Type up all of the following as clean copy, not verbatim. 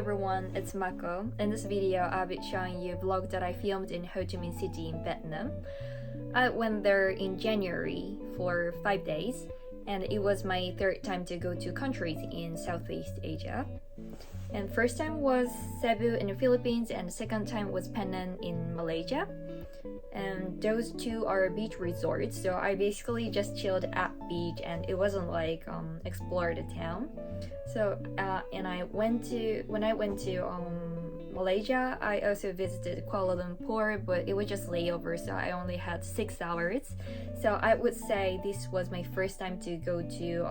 everyone, it's Mako. In this video, I'll be showing you a vlog that I filmed in Ho Chi Minh City in Vietnam. I went there in January for 5 days, and it was my third time to go to countries in Southeast Asia. And first time was Cebu in the Philippines, and the second time was Penang in Malaysia. And those two are beach resorts, so I basically just chilled at beach, and it wasn't like explore the town. So when I went to Malaysia, I also visited Kuala Lumpur, but it was just layover, so I only had 6 hours. So I would say this was my first time to go to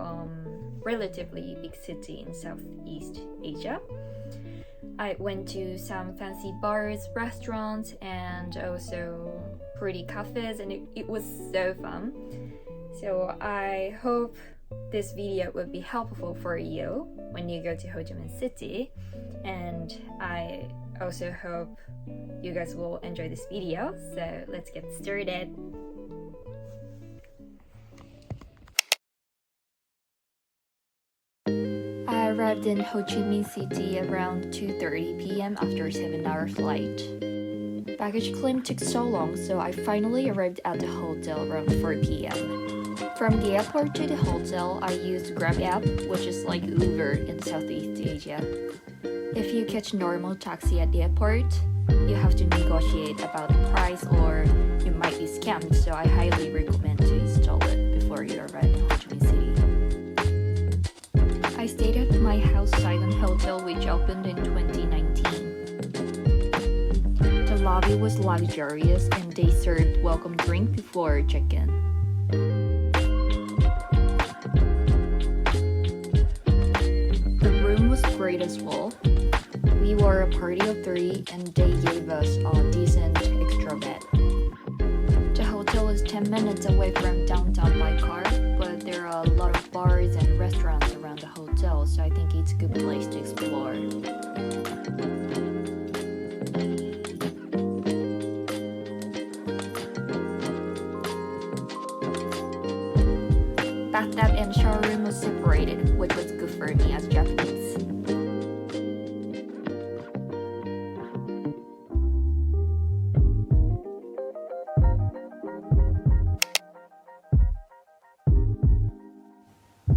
relatively big city in Southeast Asia. I went to some fancy bars, restaurants, and also pretty cafes, and it was so fun. So I hope this video will be helpful for you when you go to Ho Chi Minh City, and I also hope you guys will enjoy this video. So let's get started. I arrived in Ho Chi Minh City around 2:30 p.m. after a 7-hour flight. Baggage claim took so long, so I finally arrived at the hotel around 4 p.m. From the airport to the hotel, I used Grab app, which is like Uber in Southeast Asia. If you catch normal taxi at the airport, you have to negotiate about the price or you might be scammed, so I highly recommend to install it before you arrive in Ho Chi Minh City. I stayed at my house Saigon Hotel, which opened in 2019. The lobby was luxurious and they served welcome drink before check-in. The room was great as well. We were a party of 3 and they gave us a decent extra bed. The hotel is 10 minutes away from downtown by car, but there are a lot of bars and restaurants around the hotel, so I think it's a good place to explore. Bathtub and shower room was separated, which was good for me as Japanese.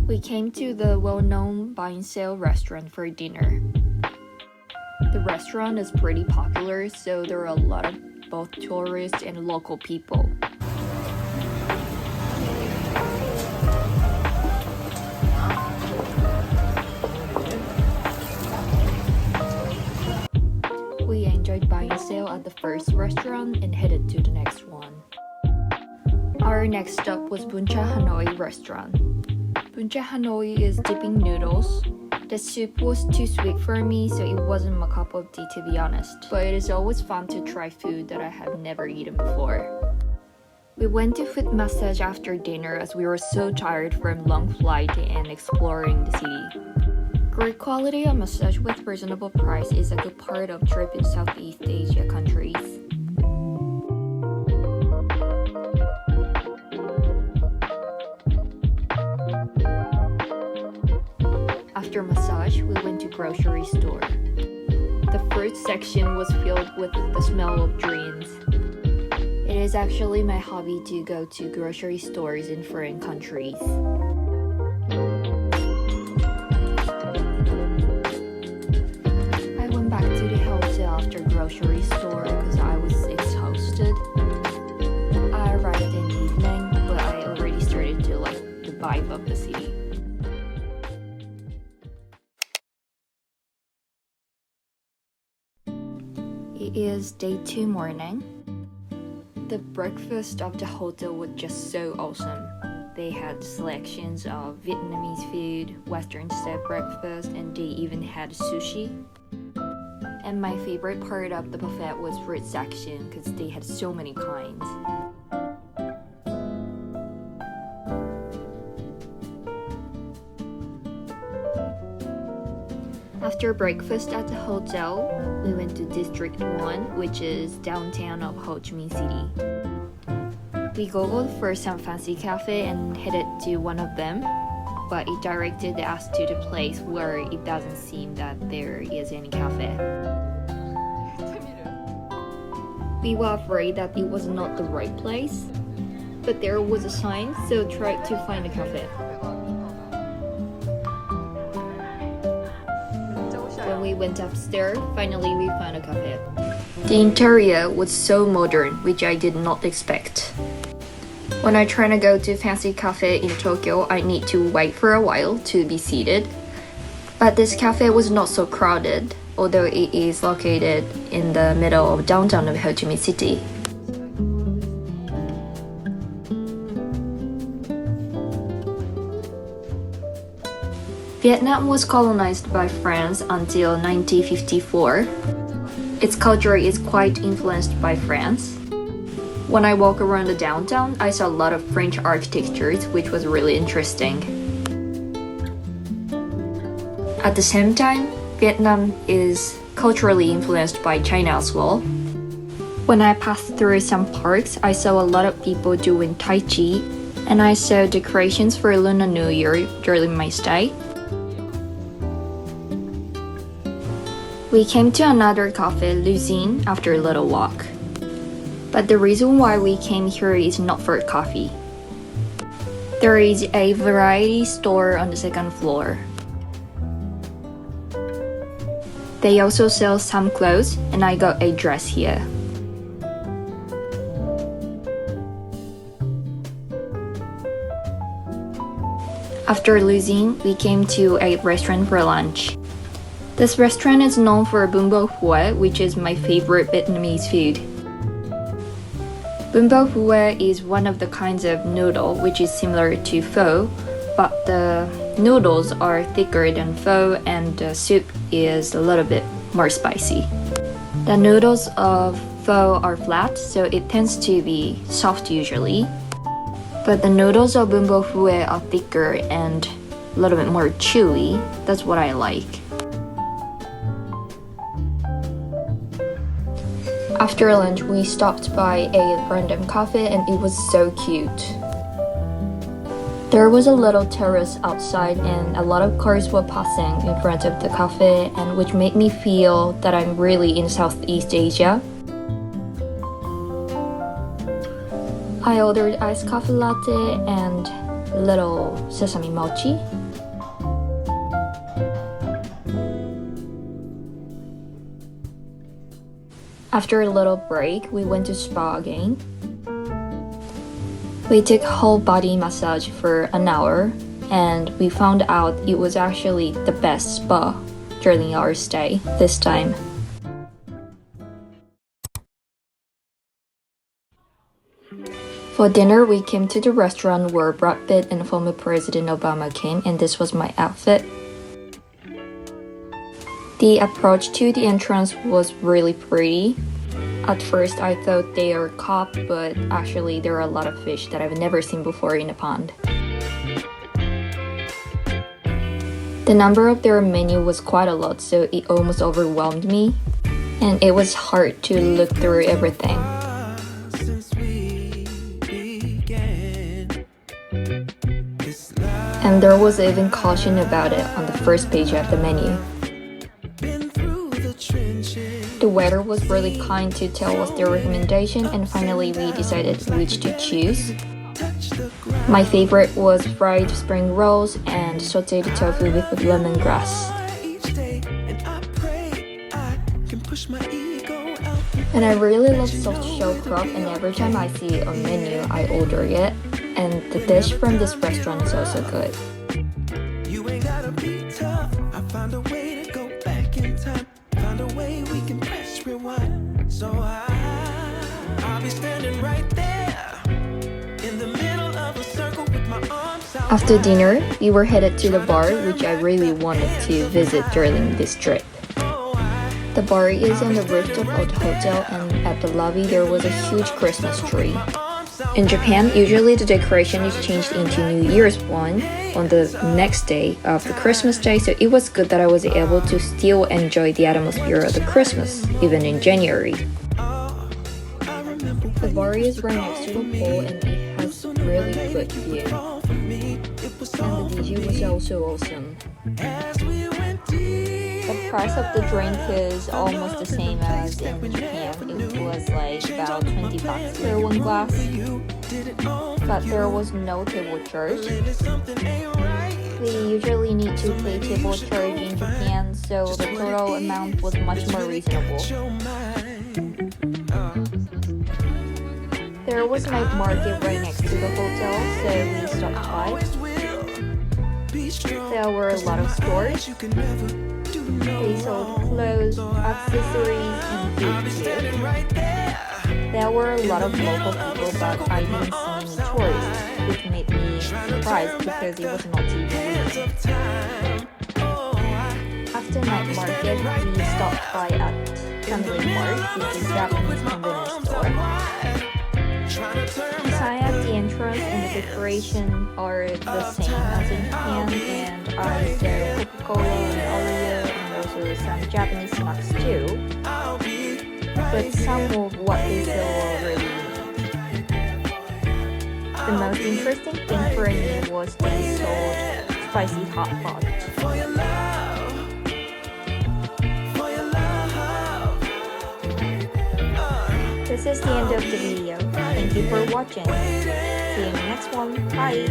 We came to the well-known buy and sale restaurant for dinner. The restaurant is pretty popular, so there are a lot of both tourists and local people. We enjoyed buying sale at the first restaurant and headed to the next one. Our next stop was Bún Chả Hanoi restaurant. Bún Chả Hanoi is dipping noodles. The soup was too sweet for me, so it wasn't my cup of tea to be honest. But it is always fun to try food that I have never eaten before. We went to foot massage after dinner as we were so tired from long flight and exploring the city. Great quality of massage with reasonable price is a good part of trip in Southeast Asia countries. After massage, we went to grocery store. The fruit section was filled with the smell of dreams. It is actually my hobby to go to grocery stores in foreign countries. I went back to the hotel after grocery store because I was exhausted. I arrived in the evening, but I already started to like the vibe of the city. It is day 2 morning. The breakfast of the hotel was just so awesome. They had selections of Vietnamese food, Western style breakfast, and they even had sushi. And my favorite part of the buffet was fruit section because they had so many kinds. After breakfast at the hotel, we went to District 1, which is downtown of Ho Chi Minh City. We googled for some fancy cafe and headed to one of them. but it directed us to the place where it doesn't seem that there is any cafe. We were afraid that it was not the right place, but there was a sign, so tried to find a cafe. When we went upstairs, finally we found a cafe. The interior was so modern, which I did not expect. When I try to go to a fancy cafe in Tokyo, I need to wait for a while to be seated. But this cafe was not so crowded, although it is located in the middle of downtown of Ho Chi Minh City. Vietnam was colonized by France until 1954. Its culture is quite influenced by France. When I walk around the downtown, I saw a lot of French architectures, which was really interesting. At the same time, Vietnam is culturally influenced by China as well. When I passed through some parks, I saw a lot of people doing Tai Chi, and I saw decorations for Lunar New Year during my stay. We came to another cafe, Luzine, after a little walk. But the reason why we came here is not for coffee. There is a variety store on the second floor. They also sell some clothes, and I got a dress here. After Luzine, we came to a restaurant for lunch. This restaurant is known for bún bò Hue, which is my favorite Vietnamese food. Bún bò Hue is one of the kinds of noodle which is similar to pho, but the noodles are thicker than pho and the soup is a little bit more spicy. The noodles of pho are flat, so it tends to be soft usually. But the noodles of bún bò Hue are thicker and a little bit more chewy. That's what I like. After lunch, we stopped by a random cafe and it was so cute. There was a little terrace outside and a lot of cars were passing in front of the cafe, and which made me feel that I'm really in Southeast Asia. I ordered iced coffee latte and little sesame mochi. After a little break, we went to spa again. We took whole body massage for an hour, and we found out it was actually the best spa during our stay this time. For dinner, we came to the restaurant where Brad Pitt and former President Obama came, and this was my outfit. The approach to the entrance was really pretty. At first, I thought they are caught, but actually there are a lot of fish that I've never seen before in a pond. The number of their menu was quite a lot, so it almost overwhelmed me, and it was hard to look through everything. And there was even caution about it on the first page of the menu. The waiter was really kind to tell us their recommendation, and finally we decided which to choose. My favorite was fried spring rolls and sauteed tofu with lemongrass. And I really love soft shell crab, and every time I see it on menu, I order it. And the dish from this restaurant is also good. You ain't gotta be tough. I found a way to go back in time. Found a way we can press rewind. So I'll be standing right there in the middle of a circle with my arms out. After dinner, we were headed to the bar, which I really wanted to visit during this trip. The bar is on the rooftop of the hotel, and at the lobby there was a huge Christmas tree. In Japan, usually the decoration is changed into New Year's one on the next day of the Christmas day, so it was good that I was able to still enjoy the atmosphere of the Christmas, even in January. The bar is right next to the pool and it has really good view. And the DJ was also awesome. The price of the drink is almost the same as in Japan. It was like about 20 bucks for one glass. But there was no table charge. We usually need to pay table charge in Japan, so the total amount was much more reasonable. There was a night market right next to the hotel, so we stopped by. There were a lot of stores. They sold clothes, accessories, and food too. There were a lot of local people, but I didn't see any tourists, which made me surprised because it was not too busy. After night market, we stopped by at Family Mart, which is a Japanese convenience store. The sign at the entrance and the decoration are the same as in Japan, and I saw Coca-Cola and Oreo and also some Japanese snacks too. But some of what they sell are really unique. The most interesting thing for me was they sold spicy hot pot. This is the end of the video. Thank you for watching. See you in the next one. Bye!